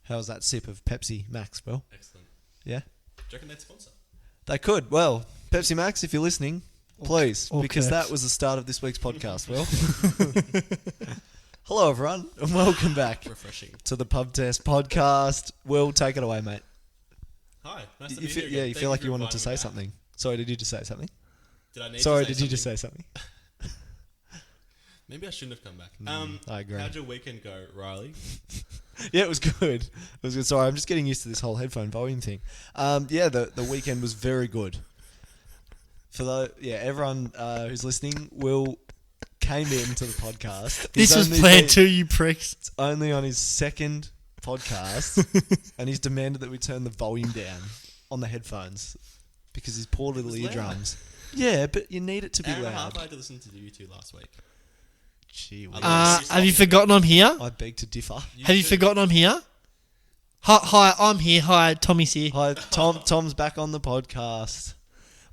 How's that sip of Pepsi Max, Bill? Excellent. Yeah? Do you reckon they'd sponsor? They could. Well, Pepsi Max, if you're listening, please, or because Kirks. that was the start of this week's podcast, Will. Hello, everyone, and welcome back Refreshing. to the Pub Test podcast. Will, take it away, mate. Hi. Nice to You meet feel, you. yeah, you Thank feel like for you wanted to inviting say me back. something. Sorry, did you just say something? Did I need Sorry, to say did you just something? say something? Maybe I shouldn't have come back. I agree. How'd your weekend go, Riley? Yeah, it was good. It was good. Sorry, I'm just getting used to this whole headphone volume thing. Yeah, the weekend was very good. For everyone who's listening, Will came into the podcast. This was planned too, you pricks. It's only on his second podcast, and he's demanded that we turn the volume down on the headphones because his poor little It was eardrums. Yeah, but you need it to be Hour and a loud. half I had to listen to you two last week. Gee whiz. Have you forgotten I'm here? I beg to differ. Have you forgotten I'm here? Hi, I'm here. Hi, Tommy's here. Hi, Tom. Tom's back on the podcast.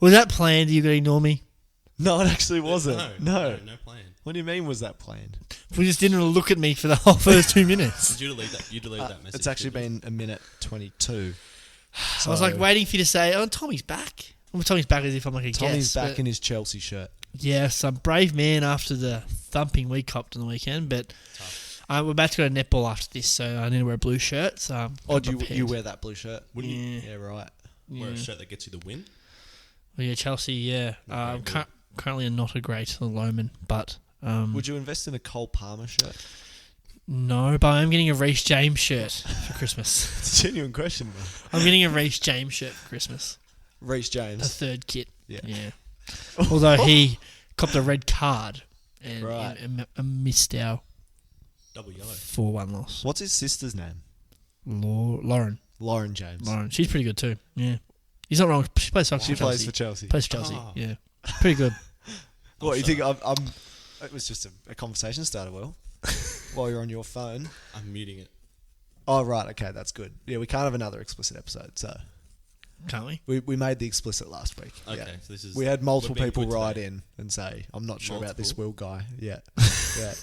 Was that planned? Are you going to ignore me? No, it actually wasn't. No plan. What do you mean was that planned? We just didn't look at me for the whole first 2 minutes. Did you delete that? You deleted that message. It's actually didn't been a minute 22. I was like waiting for you to say, "Oh, Tommy's back." Well, Tommy's back as if I'm like a Tommy's guest. back but in his Chelsea shirt. yes, I'm a brave man after the thumping we copped on the weekend. But we're about to go to netball after this, so I need to wear a blue shirt. So I'm Oh, do prepared. you wear that blue shirt? Wouldn't you Yeah, right. wear a shirt that gets you the win? Well, yeah, Chelsea. Yeah, I'm Okay, good. currently not a great Loman, but Would you invest in a Cole Palmer shirt? no. But I'm getting a Reece James shirt for Christmas. It's a genuine question, man. I'm getting a Reece James shirt for Christmas. Reece A James. third kit. Yeah. Yeah. Although he copped a red card and, Right. and missed our Double yellow. 4-1 loss. What's his sister's name? Lauren. Lauren James. Lauren. She's pretty good too. Yeah. He's not wrong. She plays soccer She for plays Chelsea. for Chelsea. Plays for Chelsea. Ah. Yeah. Pretty good. What, you shut think I'm... It was just a conversation starter, Will. While you're on your phone. I'm muting it. Oh, right. Okay, that's good. Yeah, we can't have another explicit episode, so... Can't we? We made the explicit last week. Okay, Yeah. so this is. We had multiple we're being people good write today. in and say, I'm not sure about this Multiple? Will guy. Yeah. Yeah.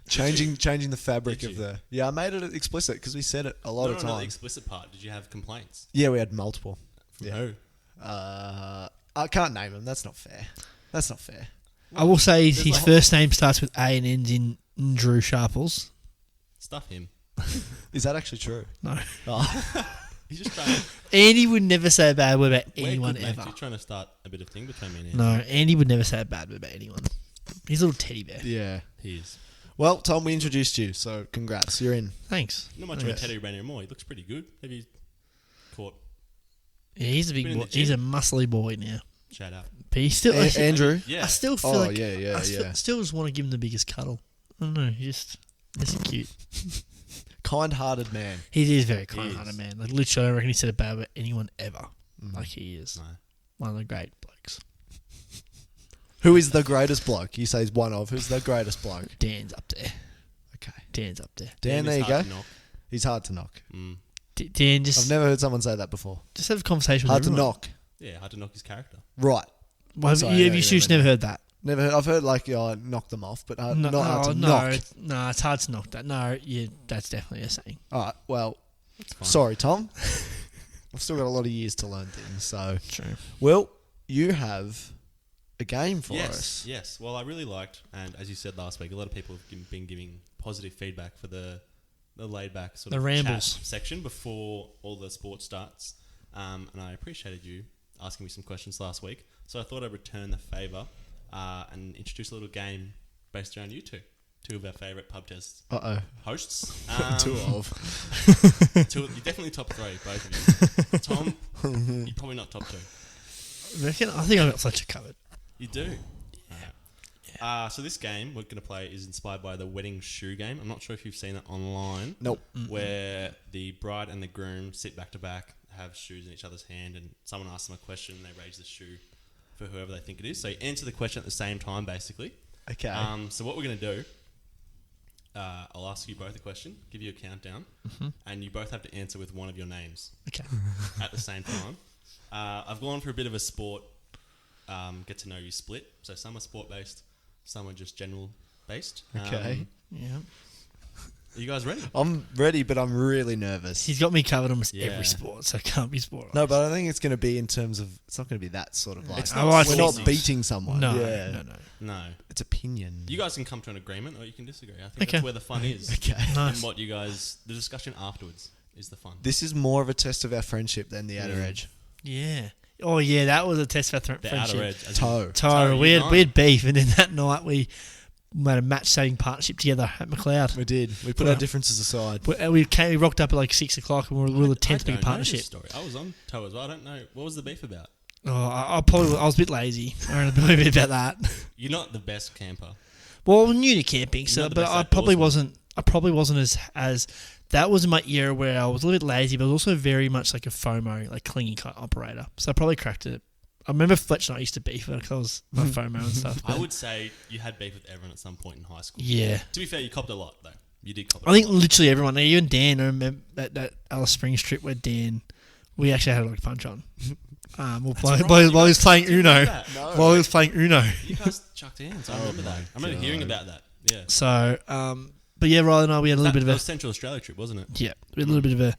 Changing the fabric Did of you? the... Yeah, I made it explicit because we said it a lot of No, the times. explicit part. Did you have complaints? Yeah, we had multiple. From Yeah. who? I can't name them. That's not fair. That's not fair. I will say his like- first name starts with A and ends in Drew Sharples. Stuff him. Is that actually true? No. Oh. He's just trying to. Andy would never say a bad word about We're anyone good mates. ever. You're trying to start a bit of thing between me and Andy. No, Andy would never say a bad word about anyone. He's a little teddy bear. Yeah. He is. Well, Tom, we introduced you, so congrats. You're in. Thanks. Not much of a Teddy Ranier more. He looks pretty good. Have you caught? Yeah, he's a big Been in boy. the gym. He's a muscly boy now. Shout out. But he's still. Andrew? Yeah. I still feel Oh, like. yeah, I yeah. still just want to give him the biggest cuddle. I don't know. He's cute. Kind-hearted man. He is very He kind-hearted is. man. Like literally, I reckon he said a bad word about anyone ever. Like he is No. one of the great blokes. Who is the greatest bloke? You say he's one of. Who's the greatest bloke? Dan's up there. Okay. Dan's up there. Dan, is there you go. hard to knock. He's hard to knock. Mm. Dan, I've just never heard someone say that before. have a conversation with Hard to everyone. knock. Yeah, hard to knock his character. Right. Well, Sorry, have yeah, you yeah, just yeah. never heard that? Never heard. I've heard like knock them off, but not hard to no, knock. no, it's hard to knock that. No, yeah, that's definitely a saying. All right. Well, It's fine. sorry, Tom. I've still got a lot of years to learn things. So, True. well, you have a game for us. Yes. Well, I really liked, and as you said last week, a lot of people have been giving positive feedback for the laid back sort The of rambles. chat section before all the sport starts. And I appreciated you asking me some questions last week. So I thought I'd return the favour and introduce a little game based around you two of our favourite pub test hosts. Two of. You're definitely top three, both of you. Tom, you're probably not top two. I think I got such a covered. You do. So this game we're going to play is inspired by the wedding shoe game. I'm not sure if you've seen it online. Nope. Where the bride and the groom sit back to back, have shoes in each other's hand, and someone asks them a question and they raise the shoe for whoever they think it is. So you answer the question at the same time, basically. Okay. So what we're going to do, I'll ask you both a question, give you a countdown, and you both have to answer with one of your names Okay. at the same time. I've gone for a bit of a sport get to know you split. So some are sport based, some are just general based. Okay. Yeah. Are you guys ready? I'm ready, but I'm really nervous. He's got me covered almost Yeah. every sport, so it can't be sport. No, but I think it's going to be in terms of... It's not going to be that sort of like... It's not we're not easy. beating someone. No, Yeah. no. No. It's opinion. You guys can come to an agreement or you can disagree. I think Okay. that's where the fun is. Okay. Nice. And what you guys... The discussion afterwards is the fun. This is more of a test of our friendship than the outer edge. Yeah. Oh, yeah, that was a test for The friendship. outer edge. as in- Toe. Tyra, we you had beef, and then that night we made a match-saving partnership together at McLeod. We did. We put Well, our differences aside. We rocked up at like 6 o'clock, and we were the I 10th big don't know partnership. this story. I was on toe as well. I don't know. What was the beef about? Oh, I was a bit lazy. I don't know a bit about that. You're not the best camper. Well, I'm new to camping, You're so not the but best I probably outdoorsman. wasn't. I probably wasn't as. That was my era where I was a little bit lazy, but I was also very much like a FOMO, like clingy kind of operator. So I probably cracked it. I remember Fletcher and I used to beef because I was my FOMO and stuff. I but would say you had beef with everyone at some point in high school. yeah, To be fair, you copped a lot though. You did cop. I think literally everyone, even Dan. I remember that Alice Springs trip where Dan, we actually had a like punch on. While he was playing Uno. No. While he was playing Uno. You guys chucked hands. I remember that. I remember hearing about that. Yeah. So, but yeah, Riley and I, we had a little bit of That a was Central Australia trip, wasn't it? yeah, we had a little bit of a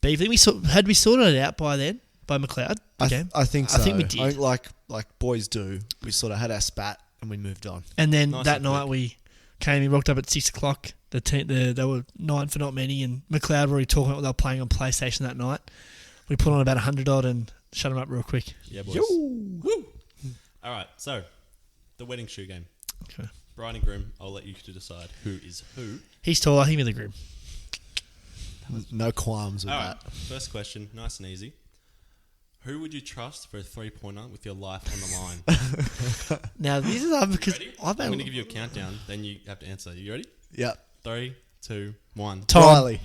beef. I think had we sorted it out by then by McLeod. I think so. I think we did. I think like boys do. We sort of had our spat and we moved on. And then Nice that and night quick. we came in, rocked up at 6 o'clock. They were 9 for not many, and McLeod were already talking about what they were playing on PlayStation that night. We put on about 100 odd and shut them up real quick. Yeah, boys. Woo! All right, so the wedding shoe game. Okay. Bride and groom, I'll let you to decide who is who. He's tall. I think we're the groom. No qualms with All right, that. first question, nice and easy. Who would you trust for a 3-pointer with your life on the line? Now this is hard because Ready? I've I'm going to been give you a countdown, then you have to answer. You ready? Yep. 3, 2, 1. Tom. Riley.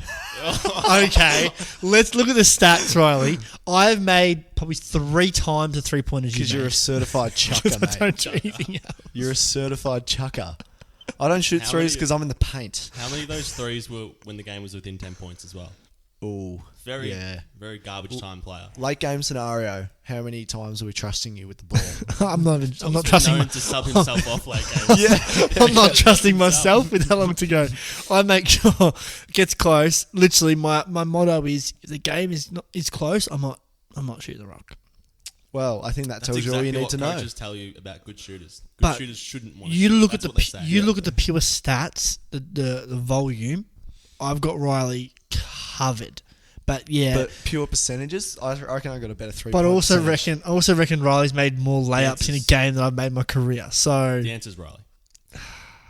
Okay, let's look at the stats, Riley. I've made probably 3 times the 3-pointers Because you're a certified chucker, I mate. don't do anything else. You're a certified chucker. I don't shoot How threes many- because I'm in the paint. How many of those threes were when the game was within 10 points as well? Ooh. Very, Yeah. very garbage time player. Late game scenario. How many times are we trusting you with the ball? I'm not He's trusting. known to sub himself off late games. yeah. I'm not trusting myself with how long to go. I make sure it gets close. Literally, my motto is: if the game is close, I might shoot the rock. Well, I think that That's tells you all exactly you need what to know. coaches tell you about good shooters. Good But shooters shouldn't want to You shoot. look That's at what they say. look at the pure stats, the volume. I've got Riley covered, but yeah. But pure percentages, I reckon I got a better 3. But I also reckon Riley's made more layups in a Yes. game than I've made in my career. So The answer's Riley.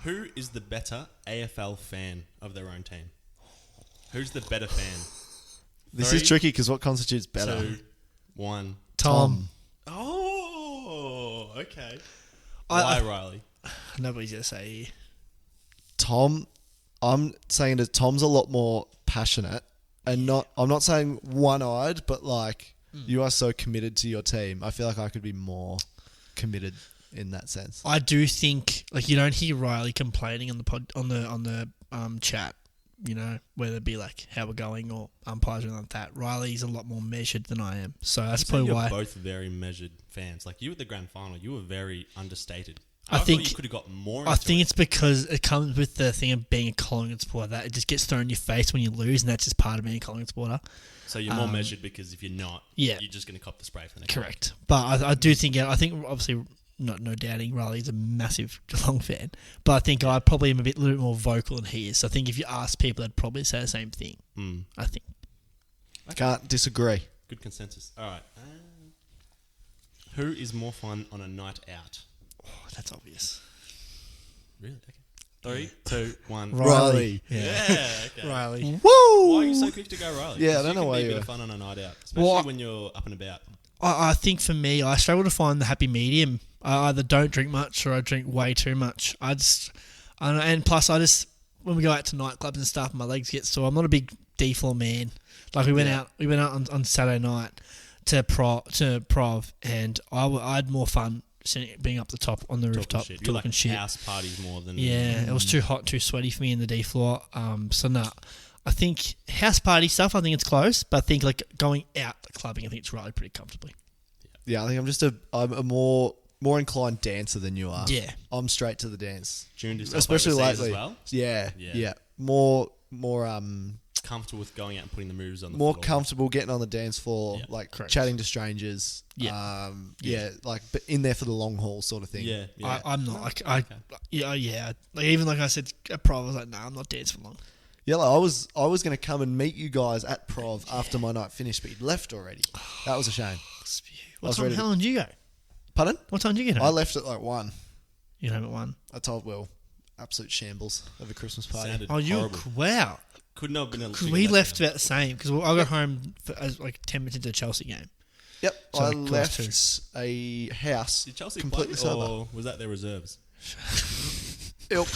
Who is the better AFL fan of their own team? Who's the better fan? this 3, is tricky because what constitutes better? 2, 1. Tom, Oh, okay. I- Why Riley? nobody's gonna say here. Tom, I'm saying that Tom's a lot more passionate and not. I'm not saying one-eyed, but like you are so committed to your team. I feel like I could be more committed in that sense. I do think like you don't hear Riley complaining on the chat, you know, whether it be like how we're going or umpires or like that. Riley's a lot more measured than I am, so that's I'd say probably you're why. both very measured fans. Like you at the grand final, you were very understated. I thought think- you could have got more. I into think it. it's because it comes with the thing of being a Collingwood supporter that it just gets thrown in your face when you lose, and that's just part of being a Collingwood supporter. So you're more measured because if you're not, yeah. you're just going to cop the spray for the next one. Correct, but I do think I think obviously no doubting Riley's a massive Geelong fan, but I think I probably am a little bit more vocal than he is. So I think if you ask people, they'd probably say the same thing. Mm. I think. Can't disagree. Good consensus. All right. Who is more fun on a night out? Oh, that's obvious. Really? Okay. 3, 2, 1. Riley. Yeah. Okay. Riley. Woo! Why are you so quick to go Riley? Yeah, I 'Cause don't know you why can be a you bit are. of fun on a night out, especially Well, when you're up and about. I think for me, I struggle to find the happy medium. I either don't drink much or I drink way too much. I don't know, and plus when we go out to nightclubs and stuff, my legs get sore. I'm not a big D-floor man. Like we went out on Saturday night to Prov, and I had more fun being up the top on the rooftop Shit. You talking like shit. house parties more than Yeah, it was too hot, too sweaty for me in the D floor. So no, I think house party stuff. I think it's close, but I think like going out clubbing, I think it's Riley pretty comfortably. Yeah, I think I'm a more inclined dancer than you are. Yeah. I'm straight to the dance. tuned yourself Especially overseas lately. as well. Yeah, Yeah. yeah. More comfortable with going out and putting the moves on the more floor. comfortable getting on the dance floor, Yeah. like Correct. chatting to strangers. Yeah. Like but in there for the long haul sort of thing. Yeah, yeah. I'm not. Like, Okay. yeah. Like, even like I said at Prov, I was like, nah, I'm not dancing for long. Yeah, like I was going to come and meet you guys at Prov after my night finished, but you'd left already. That was a shame. What was time? ready How to- long did you go? Pardon? What time did you get I home? left at like 1. You home at 1. I told Will, absolute shambles of a Christmas party. Sounded Oh, you horrible. wow. Couldn't have been a Because we left about the same. Because I got home as like 10 minutes into the Chelsea game. Yep, So I like class left a house Did Chelsea completely play, sober. or was that their reserves? Yep.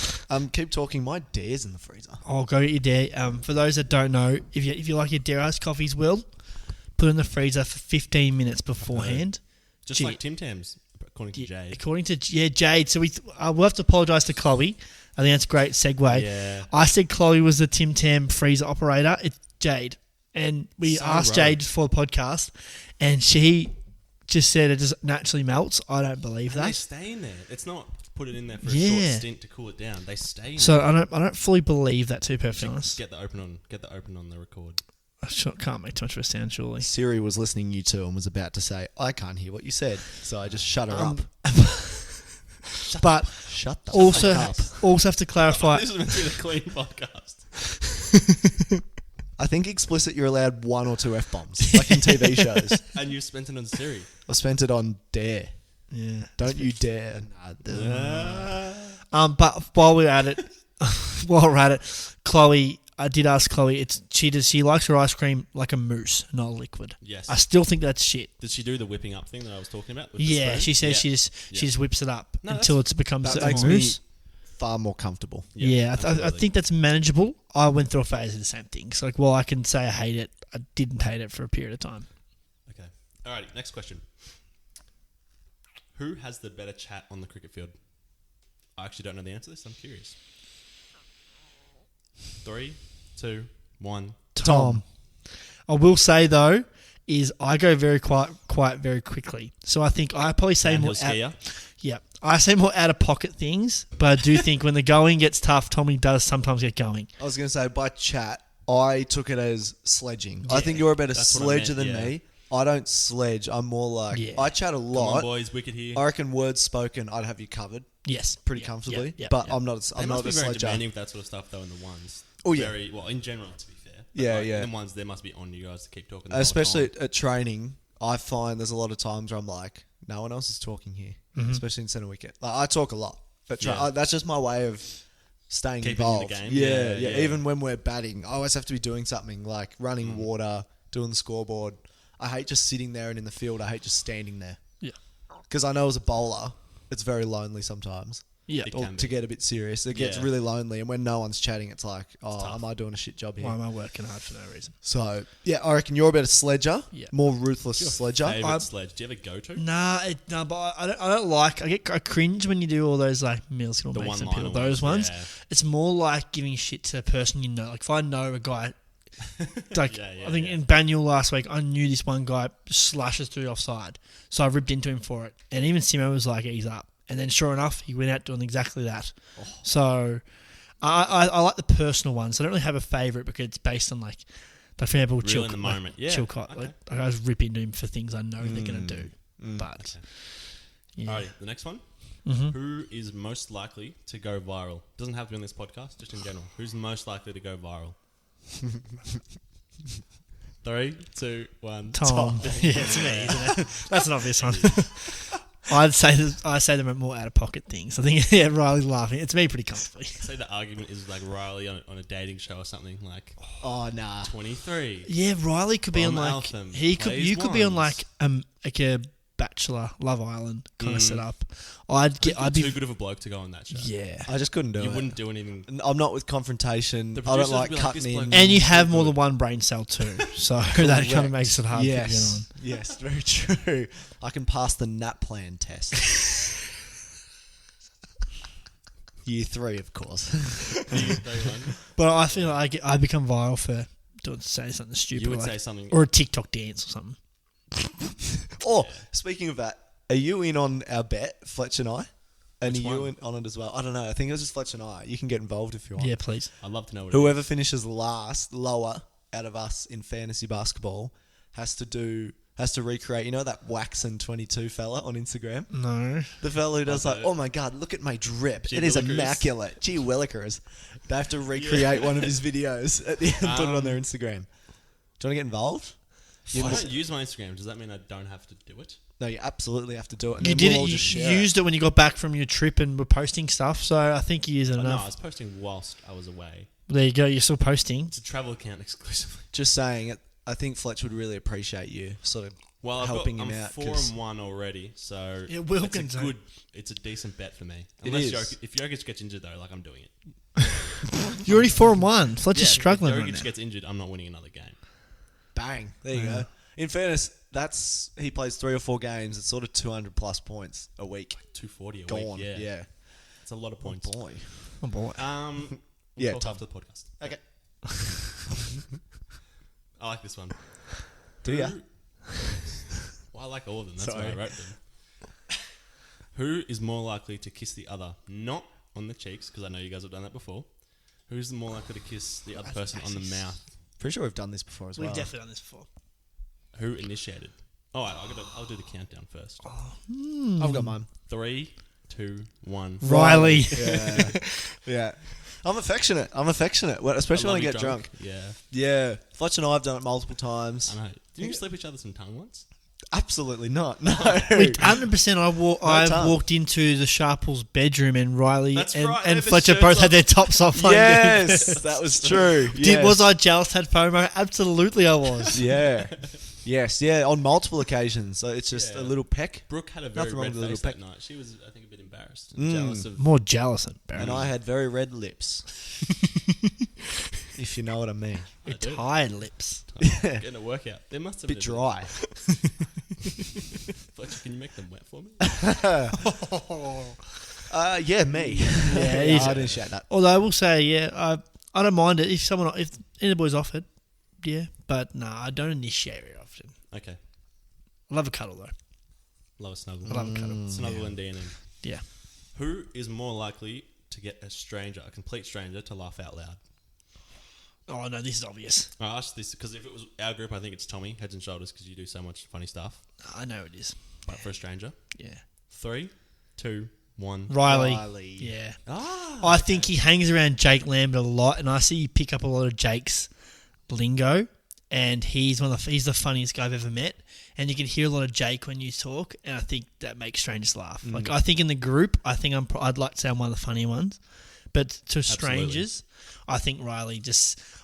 Keep talking. My dare's in the freezer. I'll go get your dare. For those that don't know, if you like your dare iced coffees, Will, put it in the freezer for 15 minutes beforehand. Just Gee. like Tim Tams, according to Jade. According to Jade, so we'll have to apologise to Chloe. I think that's a great segue. Yeah. I said Chloe was the Tim Tam freezer operator. It's Jade, and we So asked rogue. Jade for the podcast, and she just said it just naturally melts. I don't believe And they that. stay in there. It's not put it in there for a Yeah. short stint to cool it down. They stay in So there. I don't fully believe that. To be perfectly Should honest, Get the open on the record. I can't make too much of a sound. Surely. Siri was listening you two and was about to say, I can't hear what you said. So I just shut her up. But Shut the also, fuck up. also have to clarify. This is meant to be the clean podcast. I think explicit you're allowed 1 or 2 F-bombs, like in TV shows. And you spent it on Siri. I spent it on dare. Yeah. Don't you dare. But while we're at it, Chloe, I did ask Chloe. She likes her ice cream like a mousse, not a liquid. Yes. I still think that's shit. Did she do the whipping up thing that I was talking about? with the Yeah, spoon? she says Yeah. she just whips it up No, until it becomes That a makes me mousse. far more comfortable. Yeah, I absolutely. think that's manageable. I went through a phase of the same thing. So like, while I can say I hate it, I didn't hate it for a period of time. Okay. Alrighty, next question. Who has the better chat on the cricket field? I actually don't know the answer to this. I'm curious. 3, 2, 1. Tom. I will say though, is I go very quiet very quickly. So I think I probably say Downhill more. skier. Yeah, I say more out of pocket things, but I do think when the going gets tough, Tommy does sometimes get going. I was going to say, by chat, I took it as sledging. I Yeah, think you're a better that's what I sledger meant, than yeah. me. I don't sledge. I'm more like, Yeah. I chat a Come on, lot. boys. Wicked here. I reckon words spoken, I'd have you covered Yes, pretty Yeah, comfortably. yeah, but yeah. I'm not. They I'm must not be a very sledger. demanding with that sort of stuff, though, in the ones. Oh, yeah. Very, well, in general, to be fair. Yeah, like, yeah. In the ones, they must be on you guys to keep talking. The whole Especially time. at training, I find there's a lot of times where I'm like, no one else is talking here, especially in centre wicket. Like, I talk a lot, but Yeah. that's just my way of staying Keeping in the involved. game. Yeah, Yeah, yeah. Even when we're batting, I always have to be doing something like running water, doing the scoreboard. I hate just sitting there and in the field. I hate just standing there. Yeah. Because I know as a bowler, it's very lonely sometimes. Yeah. It Or can to be. get a bit serious, it gets Yeah. really lonely. And when no one's chatting, it's like, oh, tough. am I doing a shit job here? Why am I working hard for no reason? So, yeah, I reckon you're a better sledger, Yeah. more ruthless sledger. Favorite sledge? Do you have a go-to? Nah, but I don't like. I cringe when you do all those like meals The mates and one-liner people. Those ones. yeah. It's more like giving shit to a person you know. Like if I know a guy, like Yeah, yeah, I think yeah. in Banyul last week, I knew this one guy slashes through offside, so I ripped into him for it. And even Simo was like, "He's up." And then sure enough, he went out doing exactly that. Oh. So I like the personal ones. I don't really have a favourite because it's based on like for example, Real in the moment. Yeah. Chilcott. Okay. Like I just rip into him for things I know they're gonna do. But Okay. yeah. Alrighty, the next one. Mhm. Who is most likely to go viral? Doesn't have to be on this podcast, just in general. Who's most likely to go viral? 3, 2, 1. Tom. Yeah, it's me, isn't it? That's an obvious one. I say them are more out of pocket things. I think yeah, Riley's laughing. It's me pretty comfortably. Say the argument is like Riley on a dating show or something like Oh, nah. 23. Yeah, Riley could be on From like Eltham, you plays could be on ones. like a Bachelor, Love Island kind of Mm. setup. I'd Too be good of a bloke to go on that show. yeah. I just couldn't do You it. wouldn't do anything. I'm not with confrontation. The I don't producers like would be like, cutting "This in. bloke- And you have so more good. than one brain cell too, so that kind of Correct. makes it hard to get on. Yes, very true. I can pass the NAP plan test. Year 3, of course. But I feel like I become viral for saying something stupid, You would like- say something. or a TikTok dance or something. Oh, speaking of that, are you in on our bet, Fletch and I? And Which you one? on it as well. I don't know. I think it was just Fletch and I. You can get involved if you want. Yeah, please. I'd love to know what Whoever finishes lower out of us in fantasy basketball has to recreate. You know that Waxen 22 fella on Instagram? No. The fella who does I've like, heard. oh my god, look at my drip. Gee It is willikers. immaculate. Gee willikers. They have to recreate one of his videos at the end, put it on their Instagram. Do you want to get involved? I don't use my Instagram. Does that mean I don't have to do it? No, you absolutely have to do it. And You then did we'll it. all You just share used it when you got back from your trip and were posting stuff. So I think you used it Oh, no, I enough. was posting whilst I was away. There you go. You're still posting. It's a travel account exclusively. Just saying it. I think Fletch would really appreciate you sort of Well, helping I'm him out. 4-1 already, so Yeah, it's Wilkins, a good, it's a decent bet for me. It Unless is. if Jokic gets injured though, like I'm doing it. You're already 4-1. Fletch is struggling If right Jokic now. gets injured, I'm not winning another game. Bang. There you go. In fairness, he plays 3 or 4 games. It's sort of 200 plus points a week. 240 a Gone. week. Yeah, Yeah. it's a lot of points. Boy. Oh boy. We'll Yeah, talk Tom. after the podcast. Okay. I like this one. Do ya? Well, I like all of them. That's Sorry. why I wrote them. Who is more likely to kiss the other? Not on the cheeks, because I know you guys have done that before. Who's more likely to kiss the other person on the mouth? Pretty sure we've done this before as well. We've definitely done this before. Who initiated? Oh, I'll do the countdown first. I've got mine. 3, 2, 1. Riley. Yeah. Yeah. I'm affectionate. Well, especially when I love you get drunk. Yeah, Yeah. Fletch and I have done it multiple times. I know. Didn't you slip each other some tongue once? Absolutely not. No. Wait, 100%. I've tongue. walked into the Sharples' bedroom and Riley That's and, right, they and have their Fletcher shirts both had off. their tops off. playing Yes, games. that was true. Was I jealous? Had FOMO? Absolutely, I was. Yeah. Yes, yeah, on multiple occasions. So it's just Yeah. a little peck. Brooke had a very Nothing wrong red with a face little that night. She was, I think, a bit embarrassed and jealous of. More jealous than And Barry. I had very red lips. If you know what I mean. Your I do. tired lips. Getting a workout. There must have Bit been dry. Fletcher, can you make them wet for me? Yeah, me. Yeah, I he's- didn't shout that. Although I will say, yeah, I don't mind it if any boy's offered. Yeah, but no, I don't initiate very often. Okay. I love a cuddle though. Love a snuggle. I love a cuddle. Snuggle and DNM. Yeah. Who is more likely to get a complete stranger, to laugh out loud? Oh no, this is obvious. I asked this because if it was our group, I think it's Tommy, heads and shoulders, because you do so much funny stuff. I know it is. But for a stranger, Yeah. 3, 2, 1. Riley. Yeah. Ah, I think he hangs around Jake Lambert a lot, and I see you pick up a lot of Jake's lingo, and he's he's the funniest guy I've ever met, and you can hear a lot of Jake when you talk, and I think that makes strangers laugh. Like I think in the group, I'd like to say I'm one of the funny ones, but to strangers, I think Riley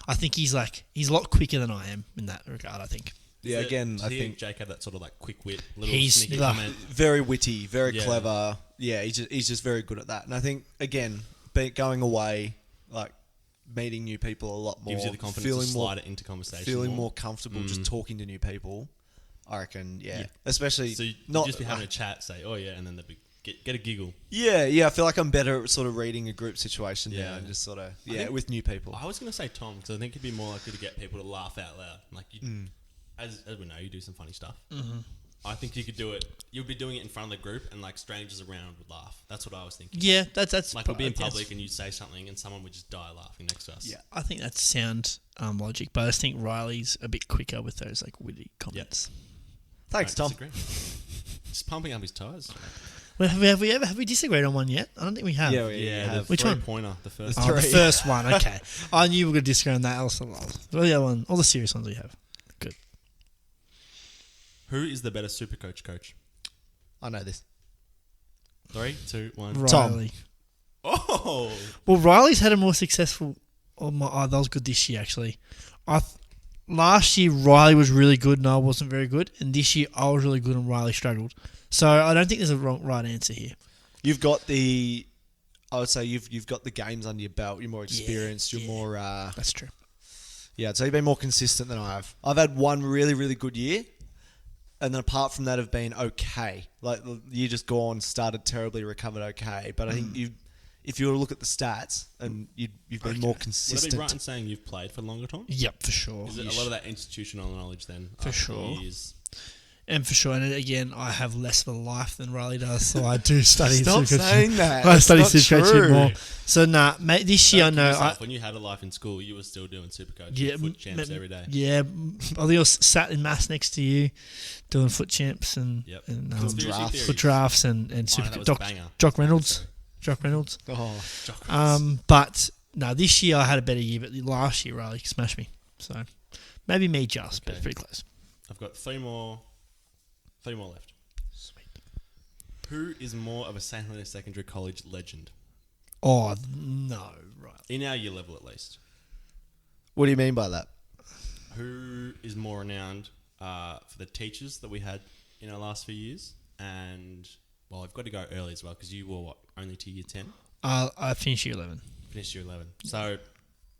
I think he's a lot quicker than I am in that regard. I think Yeah, again, Does I he, think Jake had that sort of like quick wit, little He's sneaky the- comment. very witty, very Yeah. clever. Yeah, he's just very good at that. And I think, again, going away, like meeting new people a lot more, Gives you the confidence feeling to more slide it into conversation. feeling more comfortable just talking to new people. I reckon, yeah. Especially So you not just be having a chat, say, oh yeah, and then they'd be, get a giggle. yeah. I feel like I'm better at sort of reading a group situation now Yeah. and just sort of think- with new people. I was going to say Tom, because I think he'd be more likely to get people to laugh out loud. Like, as we know, you do some funny stuff. Mm-hmm. I think you could do it. You'd be doing it in front of the group, and like strangers around would laugh. That's what I was thinking. yeah, that's Like we'd be in that's- public, and you'd say something, and someone would just die laughing next to us. Yeah. I think that's sound logic, but I just think Riley's a bit quicker with those like witty comments. Thanks, Don't Tom. disagree. Just pumping up his tires. Well, have we disagreed on one yet? I don't think we have. Yeah, we have. the Which one? three-pointer, the first. Oh, the Three. first one, okay. I knew we were going to disagree on that. All the other one, all the serious ones we have. Good. Who is the better super coach? I know this. 3, 2, 1. Tom. Riley. Oh, Well, Riley's had a more successful. That was good this year, actually. Last year, Riley was really good and I wasn't very good. And this year, I was really good and Riley struggled. So I don't think there's a right answer here. You've got I would say you've got the games under your belt. You're more experienced. You're more. That's true. Yeah, I'd say you've been more consistent than I have. I've had one really, really good year, and then apart from that, have been okay. Like the year just gone, started terribly, recovered okay. But I think if you were to look at the stats, and you've been more would I consistent. be right in saying you've played for longer, Tom? Yep, for sure. Is it a lot of that institutional knowledge then? For after sure. Years? And for sure, and again, I have less of a life than Riley does, so I do study. Stop saying that. I study That's not Supercoach true. more. So mate, this year I know. When you had a life in school, you were still doing Supercoach, Yeah, foot champs every day. Yeah, I think I was sat in maths next to you, doing foot champs and foot drafts and super. Jock Reynolds. Oh, But no, this year I had a better year, but last year Riley smashed me. So maybe me just, but pretty close. I've got three more left. Sweet. Who is more of a St. Helena Secondary College legend? Oh no, right. In our year level, at least. what do you mean by that? Who is more renowned for the teachers that we had in our last few years? And, well, I've got to go early as well because you were, only to year 10? I finished year 11. Finished year 11. So,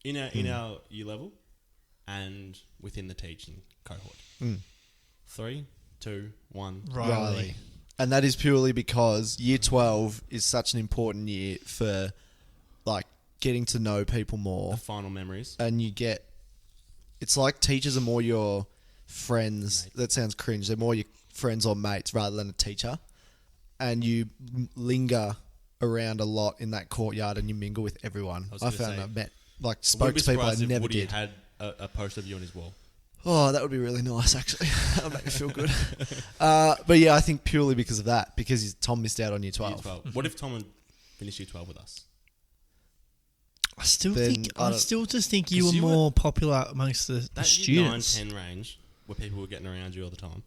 in our year level and within the teaching cohort. 3, 2, 1. Riley. And that is purely because year 12 is such an important year for like getting to know people more. The final memories. And it's like teachers are more your friends. Mate. That sounds cringe. They're more your friends or mates rather than a teacher. And you linger around a lot in that courtyard and you mingle with everyone. I found I've met, spoke to people I never Woody did. had a poster of you on his wall. Oh, that would be really nice, actually. That would make me feel good. But yeah, I think purely because of that, because Tom missed out on year 12. Year 12. What if Tom had finished year 12 with us? I still just think you 'Cause were you more popular amongst the That students. year 9, 10 range where people were getting around you all the time.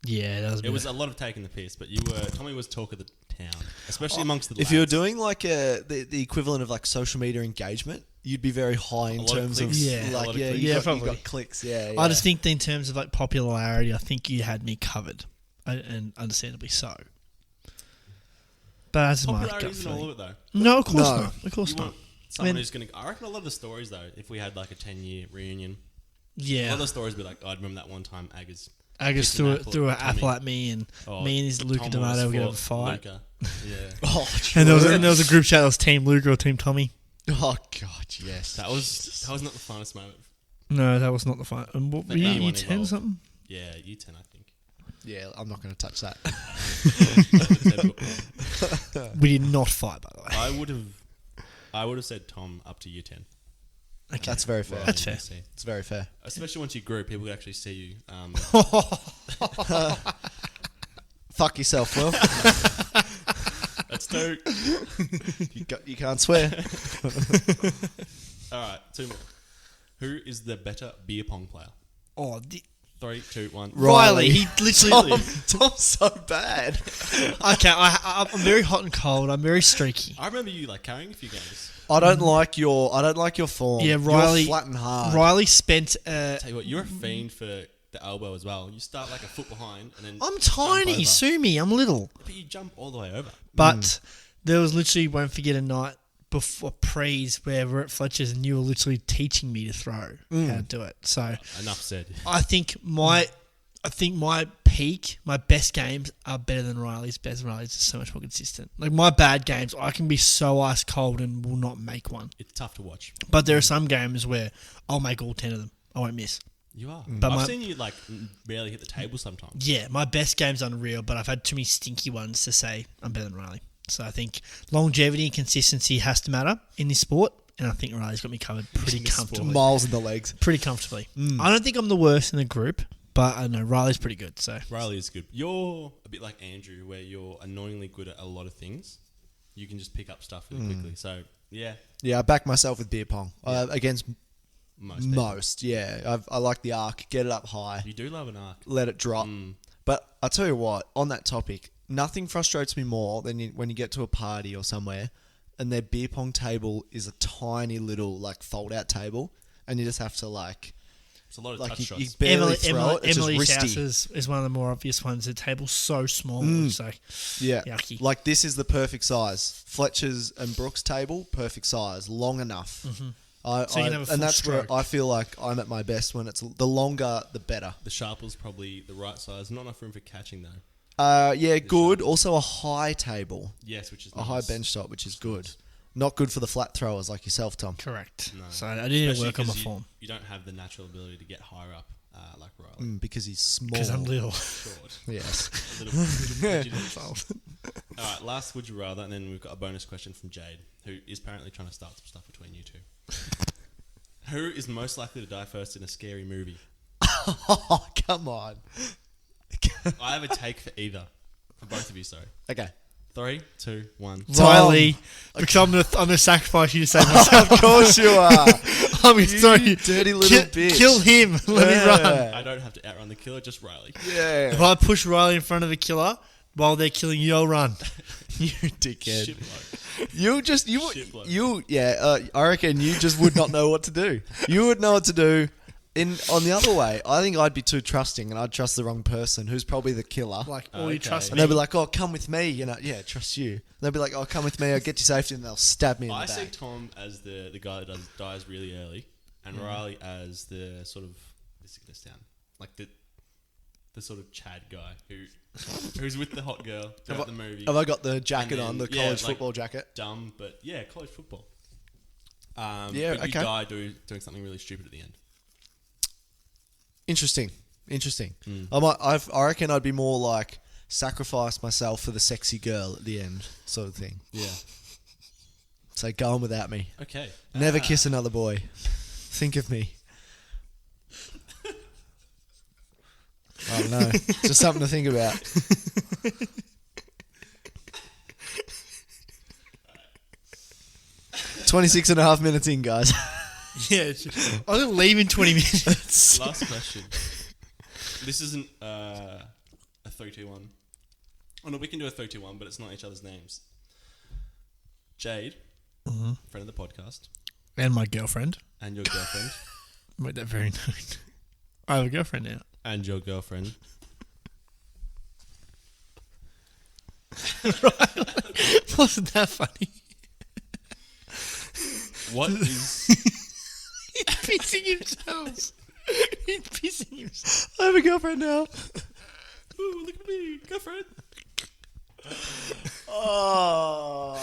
Yeah, that was. It was a lot of taking the piss, but Tommy was talk of the town, especially amongst the lads. If you were doing like the equivalent of like social media engagement, you'd be very high in terms of probably. you got clicks. Yeah, I just think that in terms of like popularity, I think you had me covered, and understandably so. But that's my popularity gut isn't all feeling. of it though. No, of course No. not. Of course You not. want someone who's going to... I reckon a lot of the stories though, if we had like a 10-year reunion, a lot Yeah, of the stories would be like, oh, I remember that one time Aggers Agus pissed threw an Tommy. apple at me, and me and his Luca Tom D'Amato was were going to for fight. Luca. Yeah. Oh, And there was a group chat that was Team Luca or Team Tommy. oh god, yes. That was not the funnest moment. No, that was not the fun. And what, For were you anyone 10 involved. something? Yeah, year 10 I think. Yeah, I'm not going to touch that. We did not fight, by the way. I would have said Tom up to year 10. Okay. That's very fair. Well, That's you fair. can see. It's very fair. Especially once you grew, people could actually see you. Fuck yourself, Will. That's 2. You can't swear. All right, 2 more. Who is the better beer pong player? Oh, 3, 2, 1. Riley. He literally. Tom's so bad. Okay, I'm very hot and cold. I'm very streaky. I remember you like carrying a few games. I don't like your form. Yeah, Riley. You're flat and hard. Riley spent. Tell you what, you're a fiend for the elbow as well. You start like a foot behind and then. I'm jump tiny. over. Sue me. I'm little. But you jump all the way over. But there was literally, won't forget, a night before prees where we're at Fletcher's and you were literally teaching me to throw how to do it. So Enough said. I think my peak, my best games are better than Riley's. Best Riley's is so much more consistent. Like my bad games, I can be so ice cold and will not make one. It's tough to watch. But there are some games where I'll make all 10 of them. I won't miss. You are. But I've my- seen you like barely hit the table sometimes. Yeah, my best game's unreal, but I've had too many stinky ones to say I'm better than Riley. So I think longevity and consistency has to matter in this sport, and I think Riley's got me covered pretty In this comfortably. sport. Miles in the legs. Pretty comfortably. I don't think I'm the worst in the group, but I know Riley's pretty good. So Riley is good. You're a bit like Andrew, where you're annoyingly good at a lot of things. You can just pick up stuff really quickly. So yeah, Yeah, I back myself with beer pong against most. people. most. Yeah, I like the arc. Get it up high. You do love an arc. Let it drop. Mm. But I'll tell you what, on that topic, nothing frustrates me more than when you get to a party or somewhere and their beer pong table is a tiny little like fold-out table and you just have to like... It's a lot of Like touch you shots. barely throw it. It's Emily's just house wristy. is one of the more obvious ones. The table's so small. It's like, Yeah. yucky. Like this is the perfect size. Fletcher's and Brooks' table, perfect size, long enough. So you can have a full and that's stroke. where I feel like I'm at my best when it's the longer, the better. The sharple's probably the right size. Not enough room for catching though. Yeah, good. Also a high table, Yes, which is a high bench top, which is good. Not good for the flat throwers like yourself, Tom. Correct. No. So I need to Especially work on my 'cause form. You don't have the natural ability to get higher up like Riley. Because he's small. Because I'm little. Short. Yes. A little prejudice. All right, last would you rather, and then we've got a bonus question from Jade, who is apparently trying to start some stuff between you two. Who is most likely to die first in a scary movie? Oh, come on. I have a take for either. For both of you, sorry. Okay. 3, 2, 1. Riley, because I'm gonna sacrifice you to save myself. Of course you are. I'm gonna throw you. dirty little bitch. Kill him. Let me run. I don't have to outrun the killer, just Riley. Yeah. If I push Riley in front of a killer while they're killing you, I'll run. You dickhead. Shitbloke. I reckon you just would not know what to do. You would know what to do. On the other way, I think I'd be too trusting and I'd trust the wrong person who's probably the killer. Like, Oh, you okay. trust And me. they'll be like, oh, come with me. Trust you. And they'll be like, oh, come with me. I'll get you safety. And they'll stab me in I the see back. Tom as the guy that dies really early, and Riley as the sort of this is gonna sound like the sort of Chad guy who's with the hot girl throughout the movie. Have I got the jacket And then, on, the yeah, college like- football jacket? Dumb, but yeah, college football. Yeah, but you okay. die doing something really stupid at the end. Interesting. I reckon I'd be more like sacrifice myself for the sexy girl at the end sort of thing. Yeah. So go on without me. Okay. Never kiss another boy. Think of me. I don't know. Just something to think about. $26.5 minutes in, guys. Yeah, I'm gonna leave in 20 minutes. Last question. This isn't a 3-2-1. Oh no, we can do a 3-2-1, but it's not each other's names. Jade, friend of the podcast, And my girlfriend. and your girlfriend, Made that very known. I have a girlfriend now. and your girlfriend. Wasn't that funny? What is He's pissing himself. He's pissing himself. I have a girlfriend now. Ooh, look at me, girlfriend. Oh,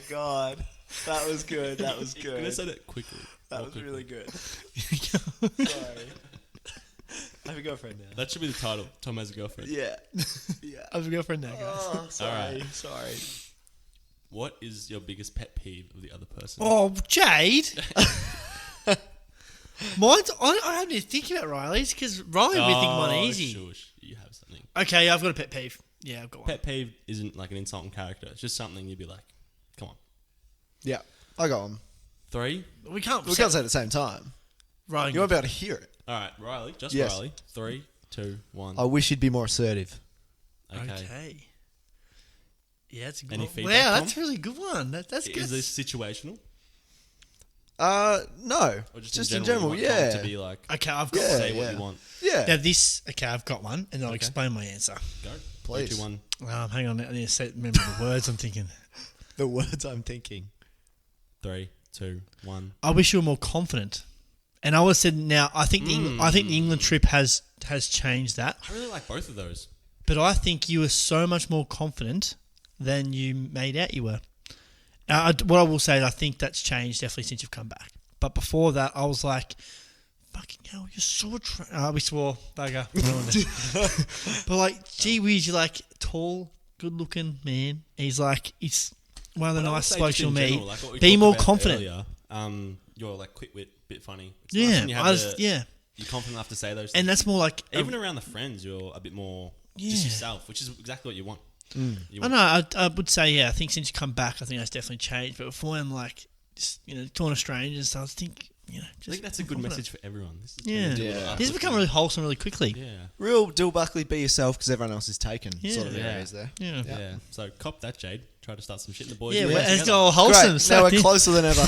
God. That was good. That was I'm gonna good. say that quickly. That More was quickly. really good. Sorry. I have a girlfriend now. That should be the title. Tom has a girlfriend. Yeah. Yeah. I have a girlfriend now, guys. Oh, sorry. Alright. Sorry. What is your biggest pet peeve of the other person? Oh, Jade. Mine's. I haven't even thinking about Riley's because Riley would be thinking mine easy. Shush. You have something. Okay, I've got a pet peeve. Yeah, I've got one. Pet peeve isn't like an insult in character. It's just something you'd be like, come on. Yeah. I got one. 3. We can't. We can't say it at the same time. Riley. You won't be able to hear it. All right, Riley. Just Yes. Riley. 3, 2, 1. I wish you'd be more assertive. Okay. Yeah, that's a good Any one. feedback, Wow, Tom? that's a really good one. That's good. Is this situational? No. Or just in in general, you want Tom yeah. to be like, Okay, I've got Yeah. say what you want. Yeah. Now this. Okay, I've got one, and I'll Okay. explain my answer. Go. Please. 3, 2, 1. Hang on, I need to remember the words I'm thinking. The words I'm thinking. 3, 2, 1. I wish you were more confident. And I would have said now. I think the England trip has changed that. I really like both of those. But I think you were so much more confident than you made out you were. What I will say is I think that's changed definitely since you've come back. But before that, I was like, fucking hell, you're so... we swore, bugger. But like, gee whiz, you're like tall, good-looking man. He's like, he's one of the But I would nicest say blokes just you'll in meet. general, like what we Be talked more about confident. earlier, you're like quick-wit, bit funny. It's nice Yeah, when you have yeah. you're confident enough to say those And things. that's more like... Even around the friends, you're a bit more just Yeah. yourself, which is exactly what you want. You I want know. I would say, yeah. I think since you come back, I think that's definitely changed. But before, I'm like, just talking to strangers. I think, I think that's a good confident. message for everyone. This is Yeah, gonna do a lot of Yeah. This has uplifting. become really wholesome really quickly. Yeah. Real Dill Buckley, be yourself because everyone else is taken. Sort of Yeah. areas there. Yeah. Yeah. So cop that, Jade. Try to start some shit in the boys. Yeah, get well, back it's together. all wholesome. Great. so Now I we're think- closer than ever.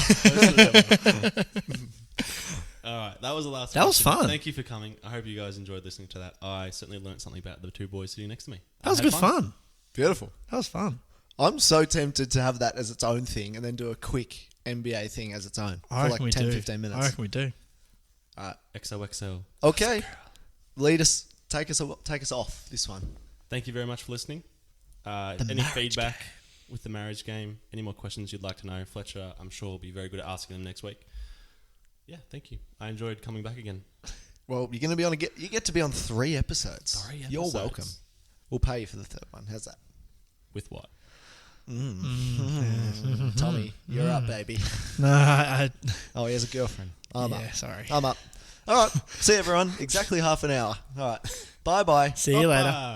All right, that was the last. That was question. fun. Thank you for coming. I hope you guys enjoyed listening to that. I certainly learnt something about the two boys sitting next to me. That was I had good fun. Beautiful. That was fun. I'm so tempted to have that as its own thing and then do a quick NBA thing as its own I for reckon like we 10, do. 15 minutes. I reckon we do. XOXO. Okay. Lead us, take us off this one. Thank you very much for listening. The Any marriage feedback with the marriage game. Any more questions you'd like to know, Fletcher, I'm sure will be very good at asking them next week. Yeah, thank you. I enjoyed coming back again. Well, you're going to be on you get to be on 3 episodes. 3 You're episodes. welcome. We'll pay you for the 3rd one. How's that? With what? Tommy, you're up, baby. No, Oh, he has a girlfriend. I'm up. sorry. I'm up. All right. See you, everyone. Exactly half an hour. All right. Bye-bye. See you later. Bye.